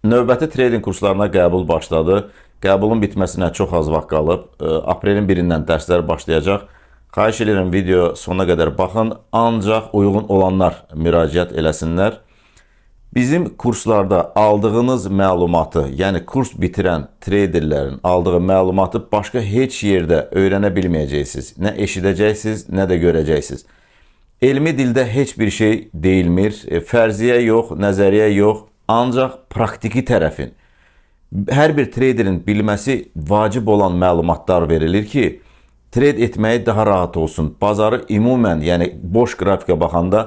Növbəti trading kurslarına qəbul başladı. Qəbulun bitməsinə çox az vaxt qalıb. Aprelin 1-dən dərslər başlayacaq. Xahiş edirəm video sonuna qədər baxın. Ancaq uyğun olanlar müraciət eləsinlər. Bizim kurslarda aldığınız məlumatı, yəni kurs bitirən traderlərin aldığı məlumatı başqa heç yerdə öyrənə bilməyəcəksiniz. Nə eşidəcəksiniz, nə də görəcəksiniz. Elmi dildə heç bir şey deyilmir. Fərziyyə yox, nəzəriyyə yox. Ancaq praktiki tərəfin, hər bir traderin bilməsi vacib olan məlumatlar verilir ki, trade etməyi daha rahat olsun. Bazarı ümumən, yəni boş qrafikə baxanda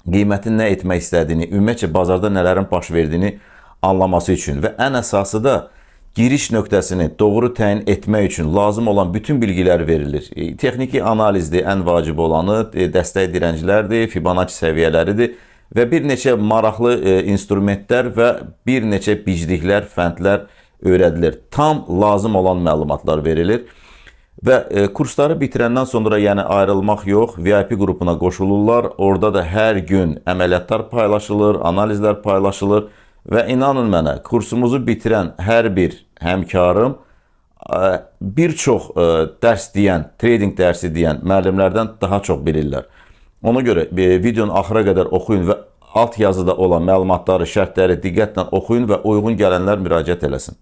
qiymətin nə etmək istədiyini, ümumiyyətcə bazarda nələrin baş verdiyini anlaması üçün və ən əsası da giriş nöqtəsini doğru təyin etmək üçün lazım olan bütün bilgilər verilir. Texniki analizdir, ən vacib olanı, dəstək dirənclərdir, Fibonacci səviyyələridir və bir neçə maraqlı instrumentlər və bir neçə bicliklər, fəndlər öyrədilir. Tam lazım olan məlumatlar verilir. Və kursları bitirəndən sonra yəni ayrılmaq yox, VIP qrupuna qoşulurlar. Orada da hər gün əməliyyatlar paylaşılır, analizlər paylaşılır və inanın mənə, kursumuzu bitirən hər bir həmkarım bir çox dərs deyən, trading dərsi deyən müəllimlərdən daha çox bilirlər. Ona görə videonun axıra qədər oxuyun və alt yazıda olan məlumatları, şərtləri diqqətlə oxuyun və uyğun gələnlər müraciət eləsin.